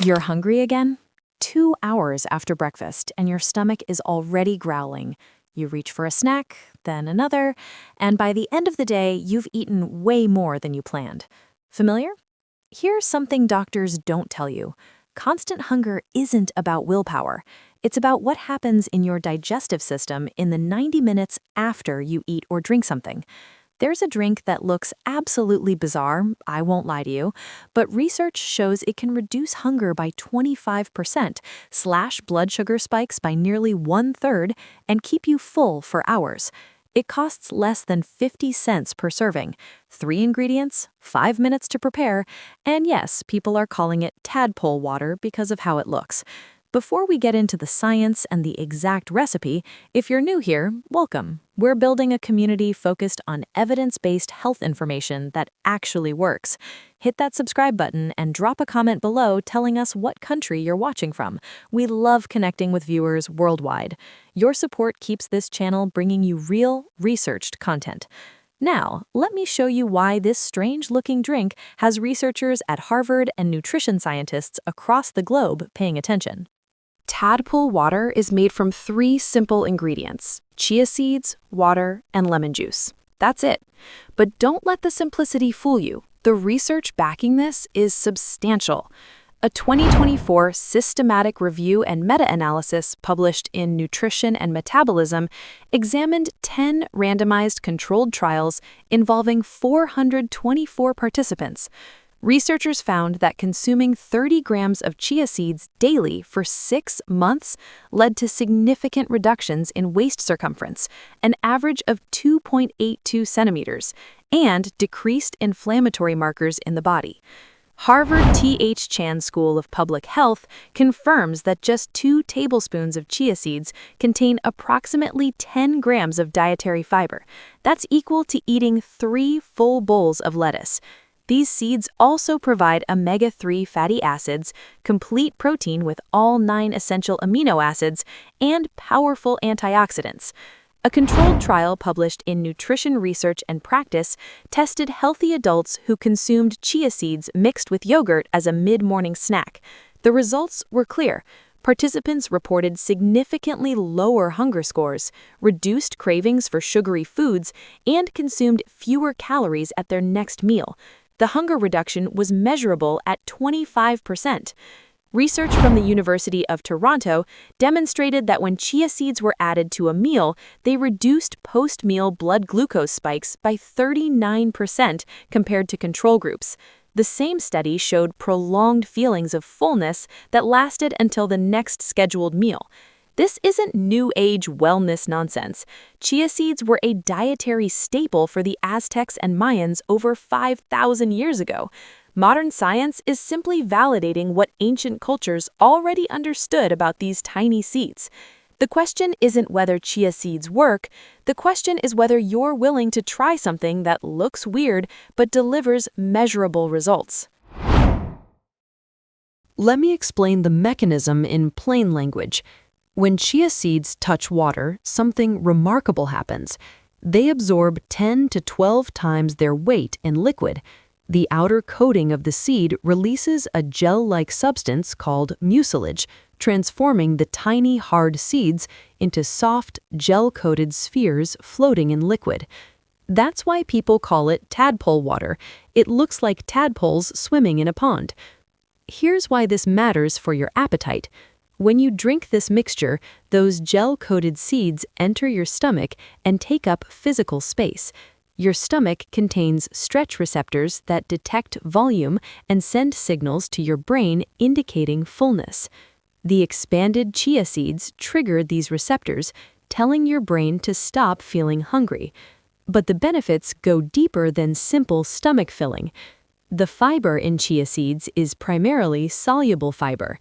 You're hungry again? 2 hours after breakfast, and your stomach is already growling. You reach for a snack, then another, and by the end of the day, you've eaten way more than you planned. Familiar? Here's something doctors don't tell you. Constant hunger isn't about willpower. It's about what happens in your digestive system in the 90 minutes after you eat or drink something. There's a drink that looks absolutely bizarre, I won't lie to you, but research shows it can reduce hunger by 25%, slash blood sugar spikes by nearly 1/3, and keep you full for hours. It costs less than 50 cents per serving, 3 ingredients, 5 minutes to prepare, and yes, people are calling it tadpole water because of how it looks. Before we get into the science and the exact recipe, if you're new here, welcome. We're building a community focused on evidence-based health information that actually works. Hit that subscribe button and drop a comment below telling us what country you're watching from. We love connecting with viewers worldwide. Your support keeps this channel bringing you real, researched content. Now, let me show you why this strange-looking drink has researchers at Harvard and nutrition scientists across the globe paying attention. Tadpole water is made from 3 simple ingredients: chia seeds, water, and lemon juice. That's it. But don't let the simplicity fool you. The research backing this is substantial. A 2024 systematic review and meta-analysis published in Nutrition and Metabolism examined 10 randomized controlled trials involving 424 participants. Researchers found that consuming 30 grams of chia seeds daily for 6 months led to significant reductions in waist circumference, an average of 2.82 centimeters, and decreased inflammatory markers in the body. Harvard T.H. Chan School of Public Health confirms that just 2 tablespoons of chia seeds contain approximately 10 grams of dietary fiber. That's equal to eating 3 full bowls of lettuce. These seeds also provide omega-3 fatty acids, complete protein with all 9 essential amino acids, and powerful antioxidants. A controlled trial published in Nutrition Research and Practice tested healthy adults who consumed chia seeds mixed with yogurt as a mid-morning snack. The results were clear. Participants reported significantly lower hunger scores, reduced cravings for sugary foods, and consumed fewer calories at their next meal. The hunger reduction was measurable at 25%. Research from the University of Toronto demonstrated that when chia seeds were added to a meal, they reduced post-meal blood glucose spikes by 39% compared to control groups. The same study showed prolonged feelings of fullness that lasted until the next scheduled meal. This isn't new age wellness nonsense. Chia seeds were a dietary staple for the Aztecs and Mayans over 5,000 years ago. Modern science is simply validating what ancient cultures already understood about these tiny seeds. The question isn't whether chia seeds work, the question is whether you're willing to try something that looks weird but delivers measurable results. Let me explain the mechanism in plain language. When chia seeds touch water, something remarkable happens. They absorb 10 to 12 times their weight in liquid. The outer coating of the seed releases a gel-like substance called mucilage, transforming the tiny hard seeds into soft, gel-coated spheres floating in liquid. That's why people call it tadpole water. It looks like tadpoles swimming in a pond. Here's why this matters for your appetite. When you drink this mixture, those gel-coated seeds enter your stomach and take up physical space. Your stomach contains stretch receptors that detect volume and send signals to your brain indicating fullness. The expanded chia seeds trigger these receptors, telling your brain to stop feeling hungry. But the benefits go deeper than simple stomach filling. The fiber in chia seeds is primarily soluble fiber.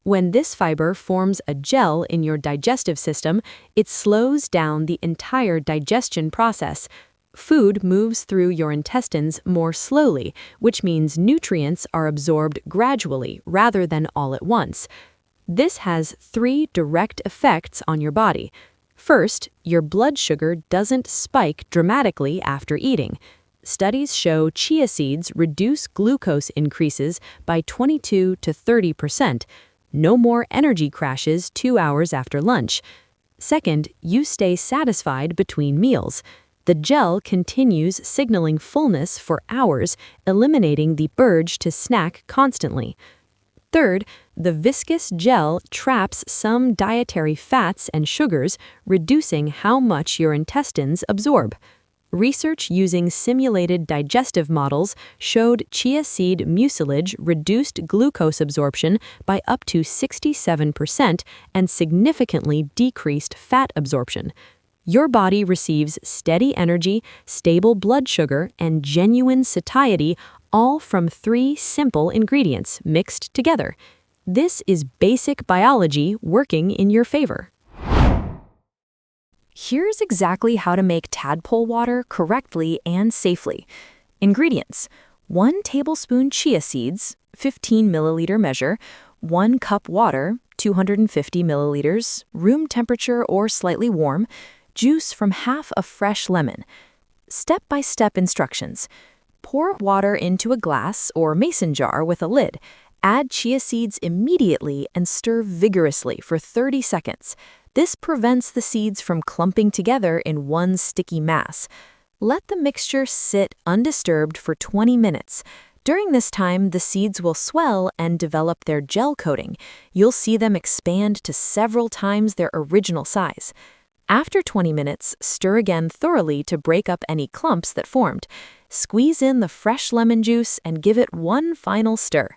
When this fiber forms a gel in your digestive system, it slows down the entire digestion process. Food moves through your intestines more slowly, which means nutrients are absorbed gradually rather than all at once. This has 3 direct effects on your body. First, your blood sugar doesn't spike dramatically after eating. Studies show chia seeds reduce glucose increases by 22 to 30%. No more energy crashes 2 hours after lunch. Second, you stay satisfied between meals. The gel continues signaling fullness for hours, eliminating the urge to snack constantly. Third, the viscous gel traps some dietary fats and sugars, reducing how much your intestines absorb. Research using simulated digestive models showed chia seed mucilage reduced glucose absorption by up to 67% and significantly decreased fat absorption. Your body receives steady energy, stable blood sugar, and genuine satiety, all from 3 simple ingredients mixed together. This is basic biology working in your favor. Here's exactly how to make tadpole water correctly and safely. Ingredients: 1 tablespoon chia seeds, 15 milliliter measure, 1 cup water, 250 milliliters, room temperature or slightly warm, juice from half a fresh lemon. Step-by-step instructions. Pour water into a glass or mason jar with a lid. Add chia seeds immediately and stir vigorously for 30 seconds. This prevents the seeds from clumping together in one sticky mass. Let the mixture sit undisturbed for 20 minutes. During this time, the seeds will swell and develop their gel coating. You'll see them expand to several times their original size. After 20 minutes, stir again thoroughly to break up any clumps that formed. Squeeze in the fresh lemon juice and give it one final stir.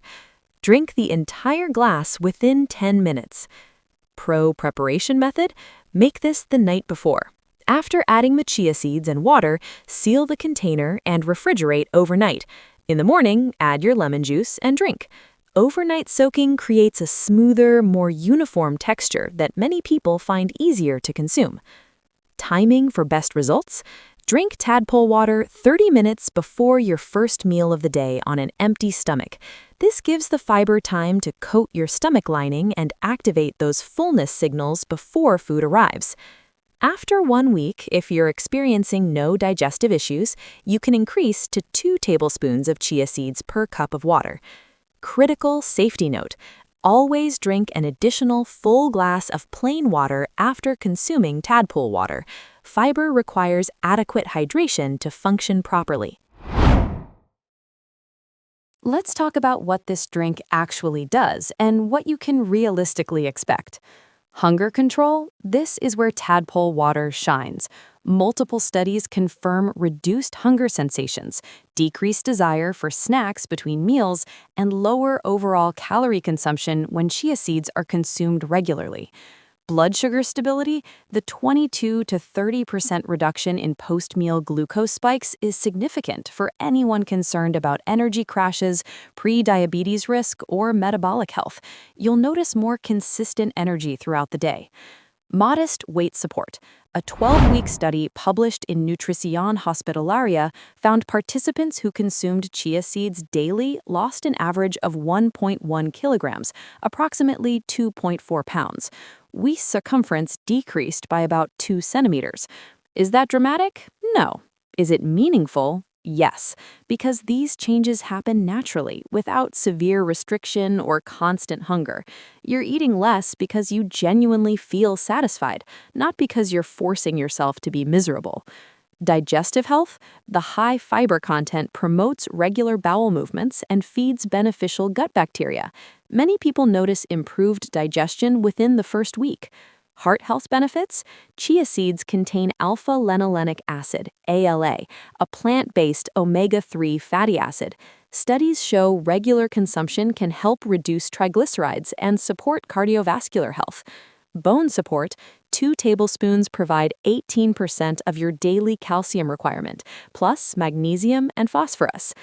Drink the entire glass within 10 minutes. Pro preparation method: make this the night before. After adding the chia seeds and water, seal the container and refrigerate overnight. In the morning, add your lemon juice and drink. Overnight soaking creates a smoother, more uniform texture that many people find easier to consume. Timing for best results: drink tadpole water 30 minutes before your first meal of the day on an empty stomach. This gives the fiber time to coat your stomach lining and activate those fullness signals before food arrives. After 1 week, if you're experiencing no digestive issues, you can increase to 2 tablespoons of chia seeds per cup of water. Critical safety note: always drink an additional full glass of plain water after consuming tadpole water. Fiber requires adequate hydration to function properly. Let's talk about what this drink actually does and what you can realistically expect. Hunger control: this is where tadpole water shines. Multiple studies confirm reduced hunger sensations, decreased desire for snacks between meals, and lower overall calorie consumption when chia seeds are consumed regularly. Blood sugar stability: the 22 to 30% reduction in post-meal glucose spikes is significant for anyone concerned about energy crashes, pre-diabetes risk, or metabolic health. You'll notice more consistent energy throughout the day. Modest weight support: a 12-week study published in Nutrición Hospitalaria found participants who consumed chia seeds daily lost an average of 1.1 kilograms, approximately 2.4 pounds. Waist circumference decreased by about 2 centimeters. Is that dramatic? No. Is it meaningful? Yes, because these changes happen naturally, without severe restriction or constant hunger. You're eating less because you genuinely feel satisfied, not because you're forcing yourself to be miserable. Digestive health: the high fiber content promotes regular bowel movements and feeds beneficial gut bacteria. Many people notice improved digestion within the first week. Heart health benefits: chia seeds contain alpha-linolenic acid, ALA, a plant-based omega-3 fatty acid. Studies show regular consumption can help reduce triglycerides and support cardiovascular health. Bone support: 2 tablespoons provide 18% of your daily calcium requirement, plus magnesium and phosphorus.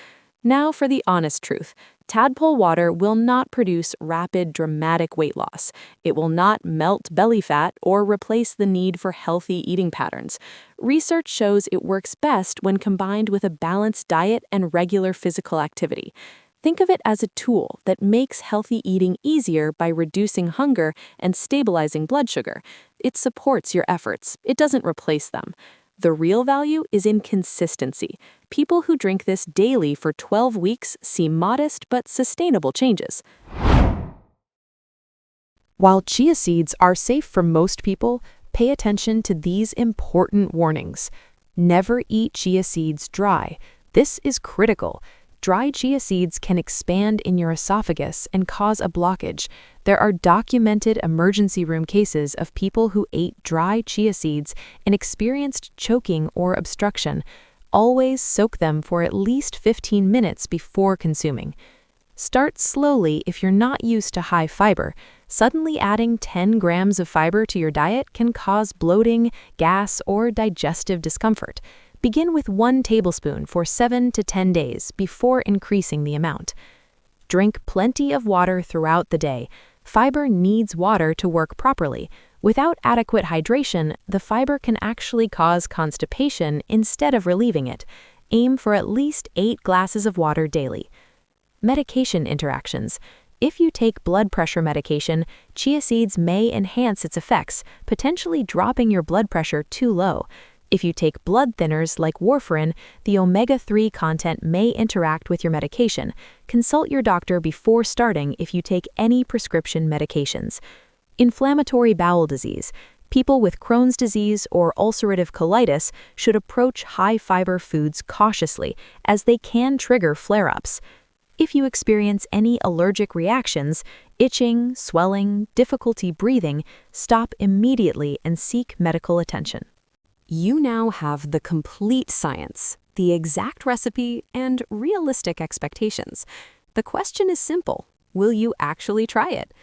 Now for the honest truth: tadpole water will not produce rapid, dramatic weight loss. It will not melt belly fat or replace the need for healthy eating patterns. Research shows it works best when combined with a balanced diet and regular physical activity. Think of it as a tool that makes healthy eating easier by reducing hunger and stabilizing blood sugar. It supports your efforts. It doesn't replace them. The real value is in consistency. People who drink this daily for 12 weeks see modest but sustainable changes. While chia seeds are safe for most people, pay attention to these important warnings. Never eat chia seeds dry. This is critical. Dry chia seeds can expand in your esophagus and cause a blockage. There are documented emergency room cases of people who ate dry chia seeds and experienced choking or obstruction. Always soak them for at least 15 minutes before consuming. Start slowly if you're not used to high fiber. Suddenly adding 10 grams of fiber to your diet can cause bloating, gas, or digestive discomfort. Begin with 1 tablespoon for 7 to 10 days before increasing the amount. Drink plenty of water throughout the day. Fiber needs water to work properly. Without adequate hydration, the fiber can actually cause constipation instead of relieving it. Aim for at least 8 glasses of water daily. Medication interactions. If you take blood pressure medication, chia seeds may enhance its effects, potentially dropping your blood pressure too low. If you take blood thinners like warfarin, the omega-3 content may interact with your medication. Consult your doctor before starting if you take any prescription medications. Inflammatory bowel disease. People with Crohn's disease or ulcerative colitis should approach high-fiber foods cautiously, as they can trigger flare-ups. If you experience any allergic reactions, itching, swelling, difficulty breathing, stop immediately and seek medical attention. You now have the complete science, the exact recipe, and realistic expectations. The question is simple: will you actually try it?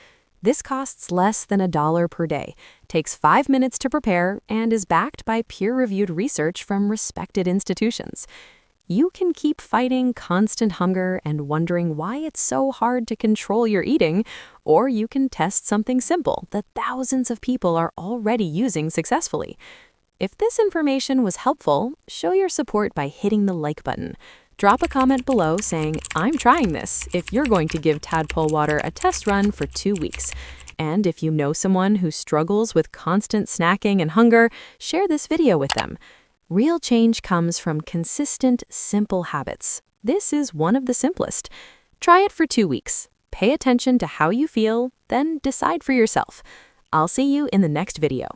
This costs less than $1 per day, takes 5 minutes to prepare, and is backed by peer-reviewed research from respected institutions. You can keep fighting constant hunger and wondering why it's so hard to control your eating, or you can test something simple that thousands of people are already using successfully. If this information was helpful, show your support by hitting the like button. Drop a comment below saying, "I'm trying this," if you're going to give Tadpole water a test run for 2 weeks. And if you know someone who struggles with constant snacking and hunger, share this video with them. Real change comes from consistent, simple habits. This is one of the simplest. Try it for 2 weeks. Pay attention to how you feel, then decide for yourself. I'll see you in the next video.